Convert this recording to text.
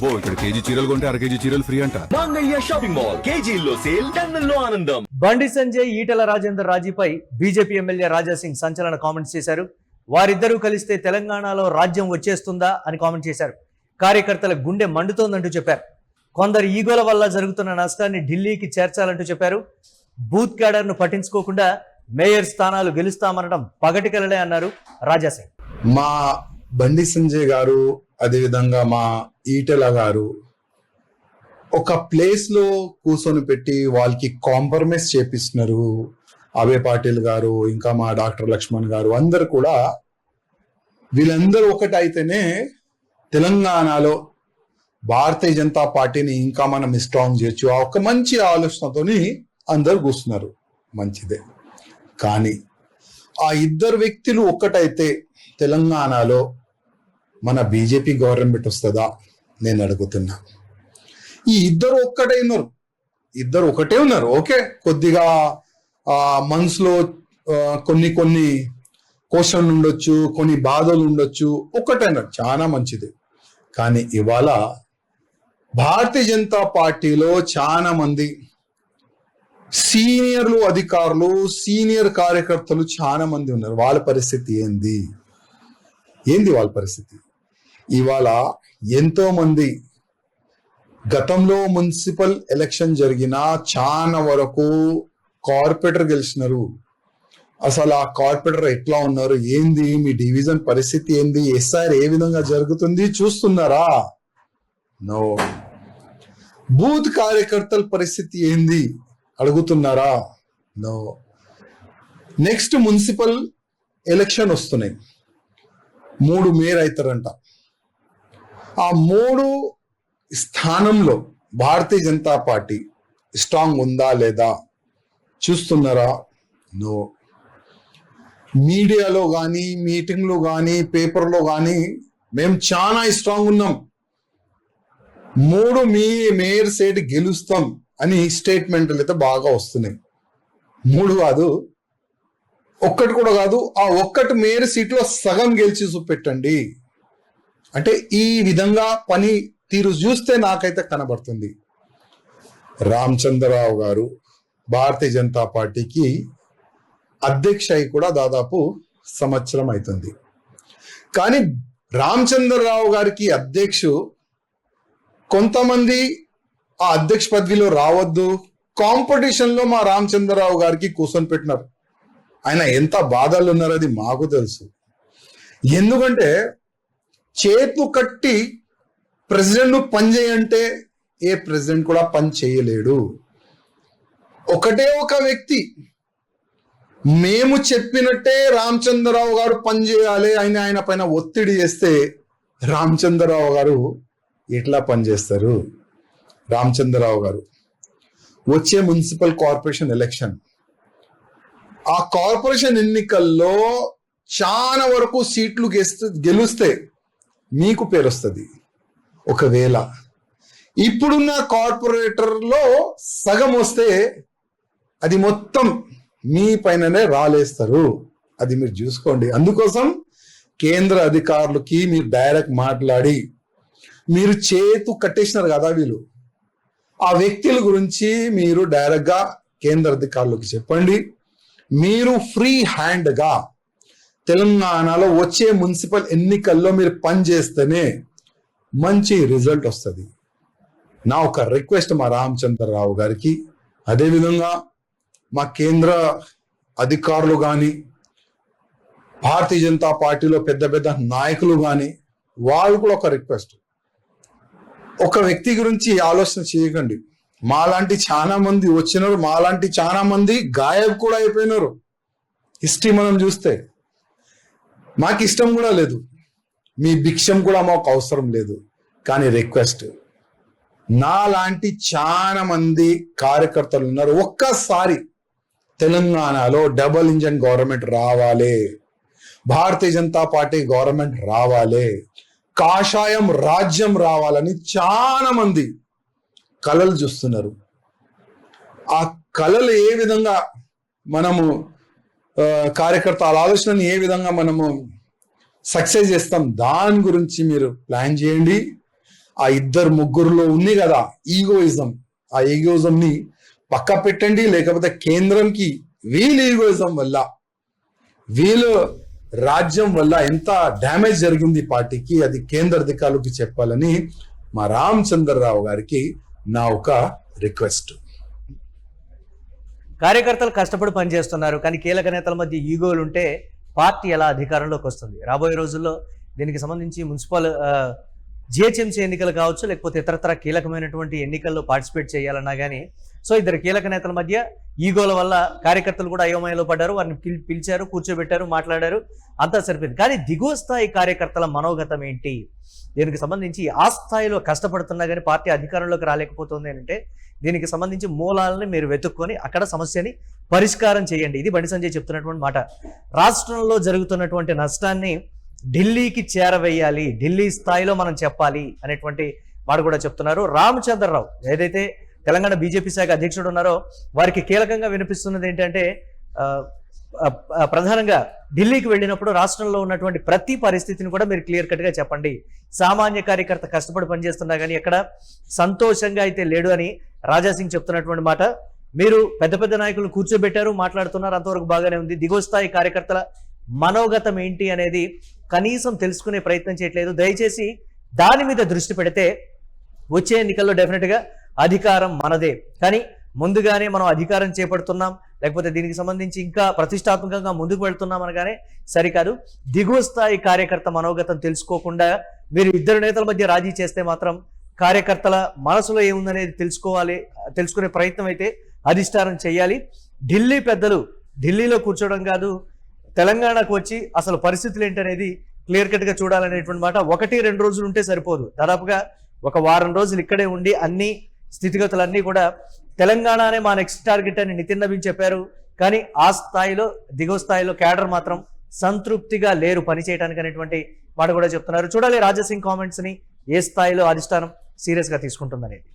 అబ్బో ఇక్కడ కేజీ చీరలు కొంటే అర కేజీ చీరలు ఫ్రీ అంట. మంగళ్య షాపింగ్ మాల్, కేజీల్లో సేల్, టన్నుల్లో ఆనందం. బండి సంజయ్, ఈటెల రాజేందర్ రాజీపై బీజేపీ ఎమ్మెల్యే రాజాసింగ్ సంచలన కామెంట్స్ చేశారు. వారిద్దరూ కలిస్తే తెలంగాణలో రాజ్యం వచ్చేస్తుందా అని కామెంట్ చేశారు. కార్యకర్తల గుండె మండుతోందంటూ చెప్పారు. కొందరు ఈగోల వల్ల జరుగుతున్న నష్టాన్ని ఢిల్లీకి చేర్చాలంటూ చెప్పారు. బూత్ క్యాడర్ను పట్టించుకోకుండా మేయర్ స్థానాలు గెలుస్తామనడం పగటి కలలే అన్నారు రాజాసింగ్. మా బండి సంజయ్ గారు, అదేవిధంగా మా ఈటెల గారు ఒక ప్లేస్ లో కూర్చొని పెట్టి వాళ్ళకి కాంప్రమైజ్ చేపిస్తున్నారు. అభయ్ పాటిల్ గారు, ఇంకా మా డాక్టర్ లక్ష్మణ్ గారు, అందరు కూడా వీళ్ళందరూ ఒకటైతేనే తెలంగాణలో భారతీయ జనతా పార్టీని ఇంకా మనం స్ట్రాంగ్ చేయొచ్చు. ఆ ఒక మంచి ఆలోచనతోని అందరు కూర్చున్నారు, మంచిదే. కానీ ఆ ఇద్దరు వ్యక్తులు ఒక్కటైతే తెలంగాణలో మన బీజేపీ గవర్నమెంట్ వస్తుందా నేను అడుగుతున్నా. ఈ ఇద్దరు ఒక్కటే ఉన్నారు, ఇద్దరు ఒకటే ఉన్నారు. ఓకే, కొద్దిగా మనసులో కొన్ని క్వశ్చన్లు ఉండొచ్చు, కొన్ని బాధలు ఉండొచ్చు, ఒక్కటైనా చాలా మంచిది. కానీ ఇవాళ భారతీయ జనతా పార్టీలో చాలా మంది సీనియర్లు, అధికారులు, సీనియర్ కార్యకర్తలు చాలా మంది ఉన్నారు. వాళ్ళ పరిస్థితి ఏంది వాళ్ళ పరిస్థితి? ఇవాళ ఎంతో మంది గతంలో మున్సిపల్ ఎలక్షన్ జరిగిన చాలా వరకు కార్పొరేటర్ గెలిచినారు. అసలు ఆ కార్పొరేటర్ ఎట్లా ఉన్నారు, ఏంది మీ డివిజన్ పరిస్థితి ఏంది, ఎస్ఆర్ ఏ విధంగా జరుగుతుంది చూస్తున్నారా? నో. బూత్ కార్యకర్తల పరిస్థితి ఏంది అడుగుతున్నారా? నో. నెక్స్ట్ మున్సిపల్ ఎలక్షన్ వస్తున్నాయి, 3 మేయర్ అవుతారంట. ఆ 3 స్థానంలో భారతీయ జనతా పార్టీ స్ట్రాంగ్ ఉందా లేదా చూస్తున్నారా? నో. మీడియాలో కానీ, మీటింగ్లో కానీ, పేపర్లో కానీ మేము చాలా స్ట్రాంగ్ ఉన్నాం, 3 మేయర్ సీట్ గెలుస్తాం అని స్టేట్మెంట్లు అయితే బాగా వస్తున్నాయి. 3 కాదు, ఒక్కటి కూడా కాదు, ఆ ఒక్కటి మేయర్ సీట్లో సగం గెలిచి చూపెట్టండి అంటే ఈ విధంగా పని తీరు చూస్తే నాకైతే కనబడుతుంది. రామచంద్రరావు గారు భారతీయ జనతా పార్టీకి అధ్యక్ష అయి కూడా దాదాపు సంవత్సరం అవుతుంది. కానీ రామచంద్రరావు గారికి కొంతమంది ఆ అధ్యక్ష పదవిలో రావద్దు, కాంపిటీషన్ లో మా రామచంద్రరావు గారికి కూర్చొని పెట్టినారు. ఆయన ఎంత బాధలు ఉన్నారో అది మాకు తెలుసు. ఎందుకంటే చేతులు కట్టి ప్రెసిడెంట్ పని చేయంటే ఏ ప్రెసిడెంట్ కూడా పని చేయలేడు. ఒకటే ఒక వ్యక్తి మేము చెప్పినట్టే రామచంద్రరావు గారు పని చేయాలి అని ఆయన పైన ఒత్తిడి చేస్తే రామచంద్రరావు గారు ఎట్లా పనిచేస్తారు? రామచంద్రరావు గారు వచ్చే మున్సిపల్ కార్పొరేషన్ ఎలక్షన్, ఆ కార్పొరేషన్ ఎన్నికల్లో చాలా వరకు సీట్లు గెలుస్తే మీకు పేరు వస్తుంది. ఒకవేళ ఇప్పుడున్న కార్పొరేటర్లో సగం వస్తే అది మొత్తం మీ పైననే రాలేస్తారు. అది మీరు చూసుకోండి. అందుకోసం కేంద్ర అధికారులకి మీరు డైరెక్ట్ మాట్లాడి, మీరు చేతు కట్టేసినారు కదా వీళ్ళు, ఆ వ్యక్తుల గురించి మీరు డైరెక్ట్ గా కేంద్ర అధికారులకు చెప్పండి. మీరు ఫ్రీ హ్యాండ్ గా తెలంగాణలో వచ్చే మున్సిపల్ ఎన్నికల్లో మీరు పని చేస్తేనే మంచి రిజల్ట్ వస్తుంది. నా ఒక రిక్వెస్ట్ మా రామచంద్రరావు గారికి, అదేవిధంగా మా కేంద్ర అధికారులు కానీ, భారతీయ జనతా పార్టీలో పెద్ద పెద్ద నాయకులు కానీ, వాళ్ళు కూడా ఒక రిక్వెస్ట్, ఒక వ్యక్తి గురించి ఆలోచన చేయకండి. మాలాంటి చాలా మంది వచ్చినారు, మాలాంటి చాలా మంది గాయబ్ కూడా అయిపోయినారు. హిస్టరీ మనం చూస్తే మాకు ఇష్టం కూడా లేదు, మీ భిక్షం కూడా మాకు అవసరం లేదు. కానీ రిక్వెస్ట్, నాలాంటి చాలా మంది కార్యకర్తలు ఉన్నారు. ఒక్కసారి తెలంగాణలో డబుల్ ఇంజన్ గవర్నమెంట్ రావాలి, భారతీయ జనతా పార్టీ గవర్నమెంట్ రావాలి, కాషాయం రాజ్యం రావాలని చాలా మంది కలలు చూస్తున్నారు. ఆ కలలు ఏ విధంగా మనము కార్యకర్తల ఆలోచనని ఏ విధంగా మనము సక్సెస్ చేస్తాం, దాని గురించి మీరు ప్లాన్ చేయండి. ఆ ఇద్దరు ముగ్గురులో ఉంది కదా ఈగోయిజం, ఆ ఈగోయిజం ని పక్క పెట్టండి. లేకపోతే కేంద్రంకి వీళ్ళ ఈగోయిజం వల్ల, వీళ్ళ రాజ్యం వల్ల ఎంత డ్యామేజ్ జరిగింది పార్టీకి, అది కేంద్ర అధికారులకు చెప్పాలని మా రామచంద్రరావు గారికి నా ఒక రిక్వెస్ట్. కార్యకర్తలు కష్టపడి పనిచేస్తున్నారు, కానీ కీలక నేతల మధ్య ఈగోలు ఉంటే పార్టీ ఎలా అధికారంలోకి వస్తుంది? రాబోయే రోజుల్లో దీనికి సంబంధించి మున్సిపల్ జిహెచ్ఎంసీ ఎన్నికలు కావచ్చు, లేకపోతే ఇతరత్ర కీలకమైనటువంటి ఎన్నికల్లో పార్టిసిపేట్ చేయాలన్నా కానీ సో ఇద్దరు కీలక నేతల మధ్య ఈగోల వల్ల కార్యకర్తలు కూడా అయోమయంలో పడ్డారు. వారిని పిలిచారు, కూర్చోబెట్టారు, మాట్లాడారు, అంతా సరిపోయింది. కానీ దిగువ స్థాయి కార్యకర్తల మనోగతం ఏంటి? దీనికి సంబంధించి ఆ స్థాయిలో కష్టపడుతున్నా కానీ పార్టీ అధికారంలోకి రాలేకపోతుంది అంటే దీనికి సంబంధించి మూలాలని మీరు వెతుక్కొని అక్కడ సమస్యని పరిష్కారం చేయండి. ఇది బండి సంజయ్ చెప్తున్నటువంటి మాట. రాష్ట్రంలో జరుగుతున్నటువంటి నష్టాన్ని ఢిల్లీకి చేరవేయాలి, ఢిల్లీ స్థాయిలో మనం చెప్పాలి అనేటువంటి వాడు కూడా చెప్తున్నారు. రామచంద్రరావు ఏదైతే తెలంగాణ బీజేపీ శాఖ అధ్యక్షుడు ఉన్నారో వారికి కీలకంగా వినిపిస్తున్నది ఏంటంటే ప్రధానంగా ఢిల్లీకి వెళ్ళినప్పుడు రాష్ట్రంలో ఉన్నటువంటి ప్రతి పరిస్థితిని కూడా మీరు క్లియర్ కట్ గా చెప్పండి. సామాన్య కార్యకర్త కష్టపడి పనిచేస్తున్నా కానీ ఎక్కడ సంతోషంగా అయితే లేడు అని రాజాసింగ్ చెప్తున్నటువంటి మాట. మీరు పెద్ద పెద్ద నాయకులు కూర్చోబెట్టారు, మాట్లాడుతున్నారు, అంతవరకు బాగానే ఉంది. దిగువ స్థాయి కార్యకర్తల మనోగతం ఏంటి అనేది కనీసం తెలుసుకునే ప్రయత్నం చేయట్లేదు. దయచేసి దాని మీద దృష్టి పెడితే వచ్చే ఎన్నికల్లో డెఫినెట్గా అధికారం మనదే. కానీ ముందుగానే మనం అధికారం చేపడుతున్నాం, లేకపోతే దీనికి సంబంధించి ఇంకా ప్రతిష్టాత్మకంగా ముందుకు వెళ్తున్నాం అనగానే సరికాదు. దిగువ స్థాయి కార్యకర్త మనోగతం తెలుసుకోకుండా మీరు ఇద్దరు నేతల మధ్య రాజీ చేస్తే మాత్రం కార్యకర్తల మనసులో ఏముందనేది తెలుసుకునే ప్రయత్నం అయితే అధిష్టానం చేయాలి. ఢిల్లీ పెద్దలు ఢిల్లీలో కూర్చోవడం కాదు, తెలంగాణకు వచ్చి అసలు పరిస్థితులు ఏంటనేది క్లియర్ కట్ గా చూడాలనేటువంటి మాట. 1-2 రోజులు ఉంటే సరిపోదు, దాదాపుగా ఒక వారం రోజులు ఇక్కడే ఉండి అన్ని స్థితిగతులన్నీ కూడా తెలంగాణనే మా నెక్స్ట్ టార్గెట్ అని నితిన్ నవీన్ చెప్పారు. కానీ ఆ స్థాయిలో దిగువ స్థాయిలో క్యాడర్ మాత్రం సంతృప్తిగా లేరు పనిచేయడానికి అనేటువంటి మాట కూడా చెప్తున్నారు. చూడాలి రాజాసింగ్ కామెంట్స్ ని ఏ స్థాయిలో అధిష్టానం సీరియస్ గా తీసుకుంటుందనేది.